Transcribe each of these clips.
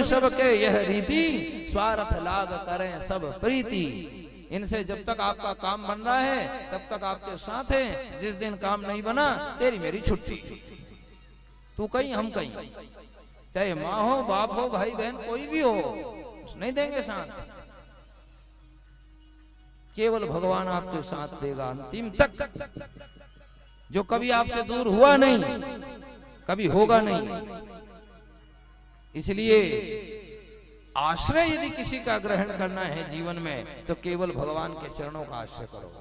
सबके यह रीति, स्वार्थ लाग करें सब प्रीति। इनसे जब तक आपका काम बन रहा है तब तक आपके साथ है, जिस दिन काम नहीं बना तेरी मेरी छुट्टी। तू कहीं हम कहीं, चाहे माँ हो बाप हो भाई बहन कोई भी हो, नहीं देंगे साथ। केवल भगवान आपके साथ देगा अंतिम तक, जो कभी आपसे दूर हुआ नहीं, कभी होगा नहीं। इसलिए आश्रय यदि किसी का ग्रहण करना है जीवन में तो केवल भगवान के चरणों का आश्रय करो,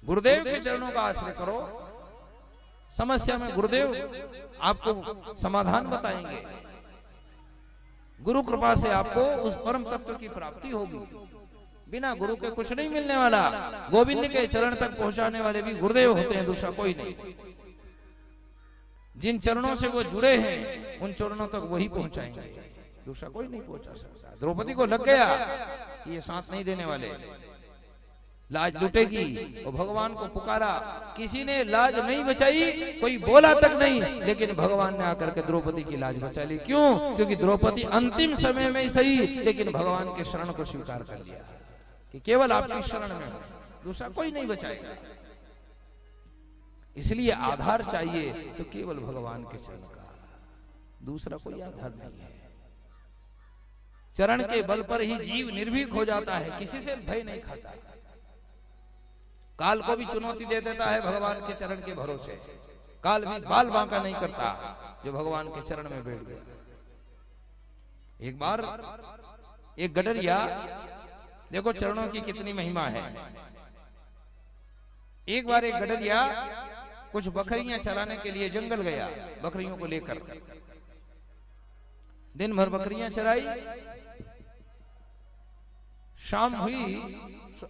गुरुदेव के चरणों का आश्रय करो। समस्या में गुरुदेव आपको समाधान बताएंगे, गुरु कृपा से आपको उस परम तत्व की प्राप्ति होगी। बिना गुरु के कुछ नहीं मिलने वाला। गोविंद के चरण तक पहुंचाने वाले भी गुरुदेव होते हैं, दूसरा कोई नहीं। जिन चरणों से वो जुड़े हैं उन चरणों तक वही पहुंचाएंगे, दूसरा कोई नहीं पहुंचा सकता। द्रौपदी को लग गया कि ये साथ नहीं देने वाले, लाज लुटेगी, और भगवान को पुकारा। किसी ने लाज नहीं बचाई, कोई बोला तक नहीं, लेकिन भगवान ने आकर के द्रौपदी की लाज बचा ली। क्यों? क्योंकि द्रौपदी अंतिम समय में सही लेकिन भगवान के शरण को स्वीकार कर लिया कि केवल आपकी शरण में हो, दूसरा कोई नहीं बचाएगा। इसलिए आधार चाहिए तो केवल भगवान के चरण का, दूसरा कोई आधार नहीं है। चरण के बल पर ही जीव निर्भीक हो जाता है, किसी से भय नहीं खाता। काल को भी चुनौती दे देता है भगवान के चरण के भरोसे। काल भी बाल बांका नहीं करता जो भगवान के चरण में बैठ गया। एक बार एक गडरिया, देखो चरणों की कितनी महिमा है। एक बार एक गडरिया कुछ बकरियां चराने के लिए जंगल गया, बकरियों को लेकर। दिन भर बकरियां चराई, शाम हुई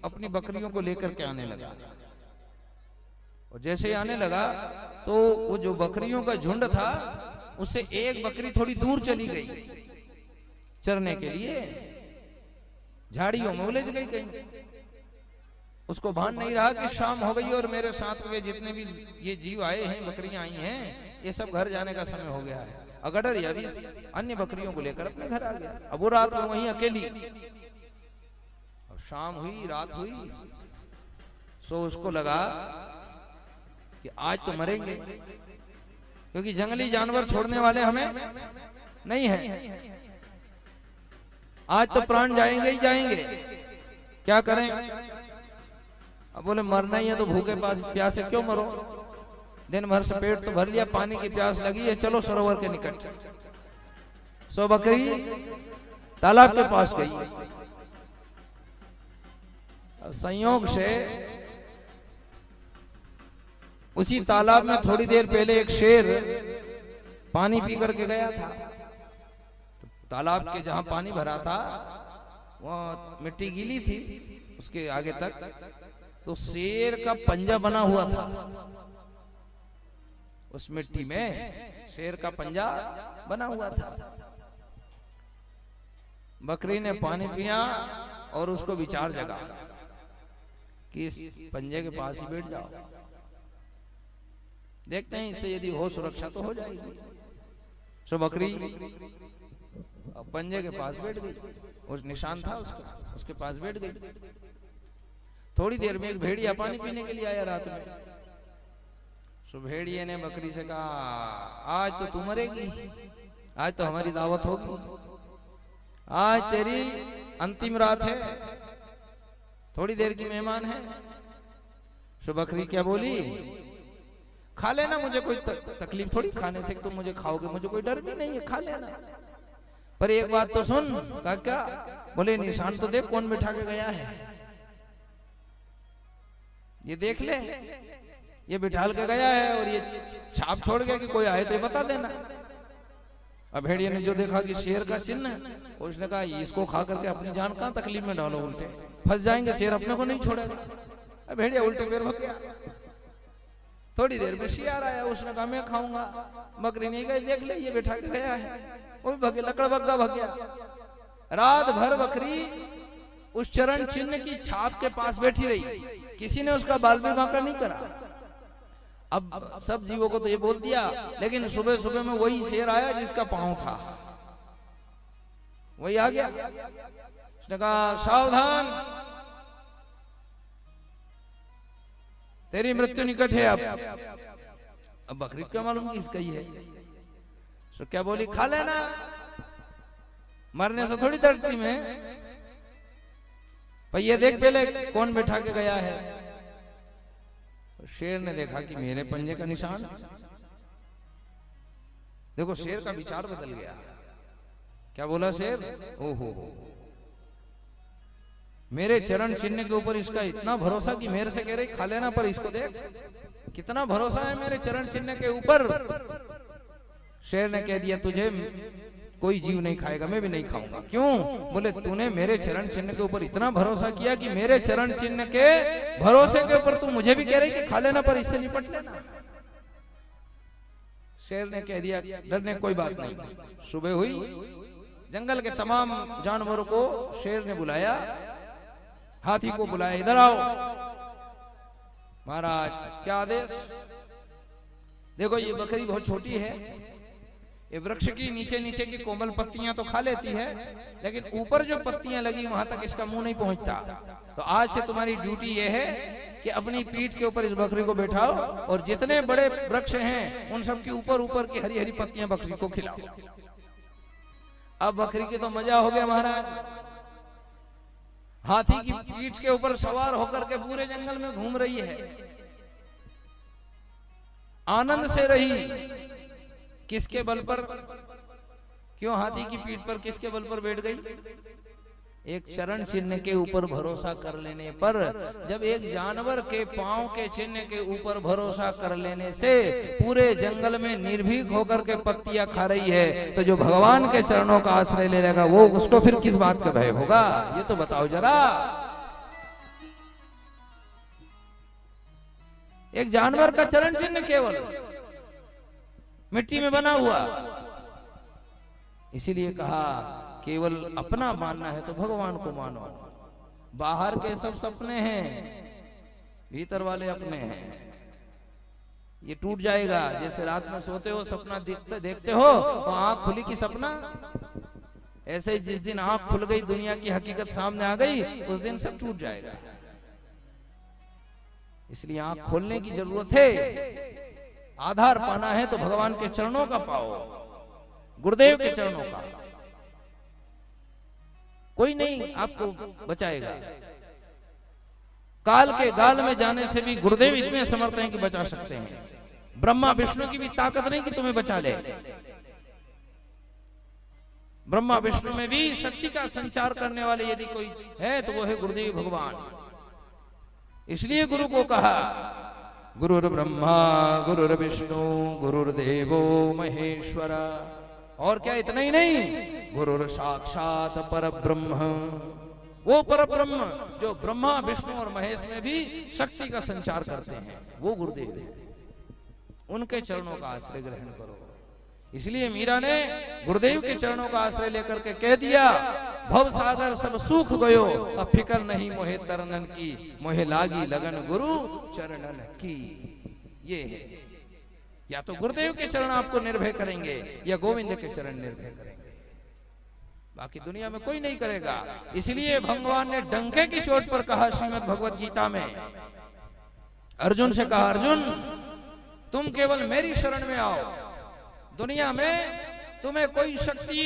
अपनी बकरियों को लेकर के आने लगा। और जैसे ही आने लगा तो वो जो बकरियों का झुंड था उससे एक बकरी थोड़ी दूर चली गई चरने के लिए, झाड़ियों में उलझ गई कहीं। उसको भान नहीं रहा कि शाम हो गई और मेरे साथ के जितने भी ये जीव आए हैं, बकरियां आई हैं, ये सब घर जाने का समय हो गया है। अगडर या भी अन्य बकरियों को लेकर अपने घर आ गया। अब वो रात में वहीं अकेली, शाम हुई, रात हुई, सो उसको लगा कि आज तो मरेंगे, क्योंकि जंगली जानवर छोड़ने वाले हमें नहीं है। आज तो प्राण जाएंगे ही जाएंगे, क्या करें? अब बोले मरना ही है तो भूखे प्यासे क्यों मरो, दिन भर से पेट तो भर लिया, पानी की प्यास लगी है, चलो सरोवर के निकट। सो बकरी तालाब के पास गई। संयोग से उसी तालाब में थोड़ी देर पहले एक शेर पानी पी करके गया था। तालाब के जहां पानी भरा था वह मिट्टी गीली थी उसके आगे तक, तो शेर का पंजा बना हुआ था उस मिट्टी में, शेर का पंजा बना हुआ था। बकरी ने पानी पिया और उसको विचार जगा कि इस पंजे के पास ही बैठ जाओ, देखते हैं इससे यदि हो सुरक्षा तो हो जाएगी। सो बकरी पंजे के पास बैठ गई, उस निशान था उसका, उसके पास बैठ गई। थोड़ी देर में एक भेड़िया पानी पीने के लिए आया रात में। सो भेड़िए ने बकरी से कहा, आज तो तू मरेगी, आज तो हमारी दावत होगी, आज तेरी अंतिम रात है, थोड़ी देर की मेहमान है। सो बकरी क्या बोली, खा लेना, मुझे कोई तकलीफ थोड़ी खाने से, तुम मुझे खाओगे, मुझे कोई डर भी नहीं है, खा लेना, पर एक बात तो सुन। कहा क्या? बोले निशान तो देख कौन बिठा के गया है, ये देख ले, ये बिठाल के गया है और ये छाप छोड़ गया कि कोई आए तो ये बता देना। अब भेड़िया ने जो देखा कि शेर का चिन्ह है, उसने कहा इसको खा करके अपनी जान कहां तकलीफ में डालो, उल्टे फंस जाएंगे, शेर अपने को नहीं छोड़ेगा। अब भेड़िया उल्टे पैर भाग गया। थोड़ी देर में शियार आया, उसने कहा मैं खाऊंगा, बकरी नहीं गई, देख ले ये बैठा के गया है, वो भी भगे, लकड़ बग्गा भग गया। रात भर बकरी उस चरण चिन्ह की छाप के पास बैठी रही, किसी ने उसका बाल भी बांका नहीं करा। अब सब जीवों को तो ये बोल दिया, लेकिन सुबह सुबह में वही शेर आया जिसका पांव था, वही आ गया। उसने कहा सावधान, तेरी मृत्यु निकट है। अब बकरी क्या मालूम कि इसका ही है। तो क्या बोली, खा लेना, मरने से थोड़ी डरती मैं, पर ये देख पहले कौन बैठा के गया है। तो शेर ने देखा कि मेरे पंजे का निशान। देखो शेर का विचार बदल गया। क्या बोला शेर, ओहो मेरे चरण चिन्ह के ऊपर इसका इतना भरोसा कि मेरे से कह रही खा लेना, पर इसको देख कितना भरोसा है मेरे चरण चिन्ह के ऊपर। शेर ने कह दिया तुझे कोई जीव नहीं खाएगा, मैं भी नहीं खाऊंगा। क्यों? बोले तूने मेरे चरण चिन्ह के ऊपर इतना भरोसा किया कि मेरे चरण चिन्ह के भरोसे के ऊपर तू मुझे भी कह रही कि खा लेना, पर इससे निपट लेना। शेर ने कह दिया डरने कोई बात नहीं। सुबह हुई, जंगल के तमाम जानवरों को शेर ने बुलाया, हाथी को बुलाया, इधर आओ। महाराज क्या आदेश? देखो ये बकरी बहुत छोटी है, ये वृक्ष की नीचे नीचे की कोमल पत्तियां तो खा लेती है, लेकिन ऊपर जो पत्तियां लगी वहां तक इसका मुंह नहीं पहुंचता। तो आज से तुम्हारी ड्यूटी ये है कि अपनी पीठ के ऊपर इस बकरी को बैठाओ और जितने बड़े वृक्ष हैं उन सब के ऊपर ऊपर की हरी हरी पत्तियां बकरी को खिलाओ। अब बकरी की तो मजा हो गया महाराज, हाथी की पीठ के ऊपर सवार होकर के पूरे जंगल में घूम रही है, आनंद से रही। किसके बल पर? क्यों हाथी की पीठ पर किसके बल पर बैठ गई? एक चरण चिन्ह के ऊपर भरोसा कर लेने पर। जब एक जानवर के पांव के चिन्ह के ऊपर भरोसा कर लेने से पूरे जंगल में निर्भीक होकर के पत्तियां खा रही है, तो जो भगवान के चरणों का आश्रय ले लेगा वो उसको फिर किस बात का भय होगा? ये तो बताओ जरा। एक जानवर का चरण चिन्ह केवल मिट्टी में बना हुआ, इसीलिए कहा केवल अपना मानना है तो भगवान को मानो। बाहर के सब सपने हैं, भीतर वाले अपने हैं। ये टूट जाएगा। जैसे रात में सोते हो सपना देखते हो तो आंख खुली की सपना, ऐसे ही जिस दिन आंख खुल गई दुनिया की हकीकत सामने आ गई उस दिन सब टूट जाएगा। इसलिए आंख खोलने की जरूरत है। आधार पाना है तो भगवान के चरणों का पाओ, गुरुदेव के चरणों का। कोई नहीं आपको बचाएगा। काल के गाल में जाने से भी गुरुदेव इतने समर्थ हैं कि बचा सकते हैं। ब्रह्मा विष्णु की भी ताकत नहीं कि तुम्हें बचा ले। ब्रह्मा विष्णु में भी शक्ति का संचार करने वाले यदि कोई है तो वो है गुरुदेव भगवान। इसलिए गुरु को कहा गुरुर ब्रह्मा गुरुर विष्णु गुरुर्देवो महेश्वरा। और क्या इतना ही नहीं, गुरुर साक्षात परब्रह्म, वो परब्रह्म जो ब्रह्मा विष्णु और महेश में भी शक्ति का संचार करते हैं, वो गुरुदेव है। उनके चरणों का आश्रय ग्रहण करो। इसलिए मीरा ने गुरुदेव के चरणों का आश्रय लेकर के कह दिया, भव सागर सब सूख गयो, अब फिकर नहीं मोहे तरनन की, मोहे लागी लगन गुरु चरणन की। ये है, या तो गुरुदेव के चरण आपको निर्भय करेंगे या गोविंद के चरण निर्भय करेंगे, बाकी दुनिया में कोई नहीं करेगा। इसलिए भगवान ने डंके की चोट पर कहा श्रीमद् भगवत गीता में, अर्जुन से कहा अर्जुन तुम केवल मेरी शरण में आओ, दुनिया में तुम्हें कोई शक्ति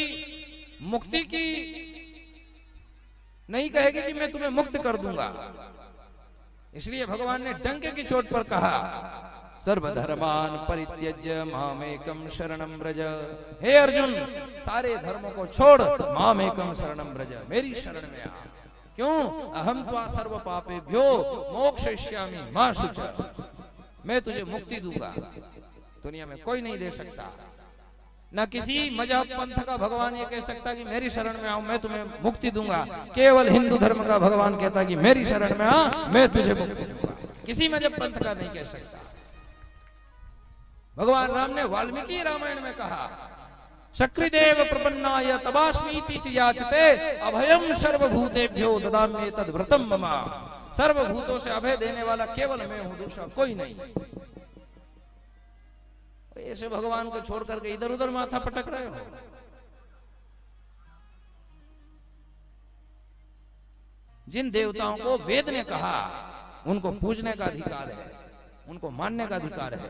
मुक्ति की नहीं कहेगी कि मैं तुम्हें मुक्त कर दूंगा। इसलिए भगवान ने डंके की चोट पर कहा सर्वधर्मान परित्यज्य मामेकम शरणं व्रज। हे अर्जुन सारे धर्मों को छोड़ मामेकम शरणं व्रज, मेरी शरण में आ। क्यों? अहम त्वा सर्व पापेभ्यो मोक्षयिष्यामि मा शुच, मैं तुझे मुक्ति दूंगा, दुनिया में कोई नहीं दे सकता। न किसी मजहब पंथ का भगवान ये कह सकता कि मेरी शरण में आओ मैं तुम्हें मुक्ति दूंगा। केवल हिंदू धर्म का भगवान कहता कि मेरी शरण में आ मैं तुझे मुक्ति दूंगा, किसी मजहब पंथ का नहीं कह सकता। भगवान राम ने वाल्मीकि रामायण में कहा शक्रिदेव प्रपन्नाय तवास्मीति च याचते अभयम सर्वभूतेभ्यो ददाम्ये तद्व्रतम मम। सर्वभूतों से अभय देने वाला केवल मैं हूं, दूसरा कोई नहीं। ऐसे भगवान को छोड़ करके इधर उधर माथा पटक रहे हो। जिन देवताओं को वेद ने कहा उनको पूजने का अधिकार है, उनको मानने का अधिकार है।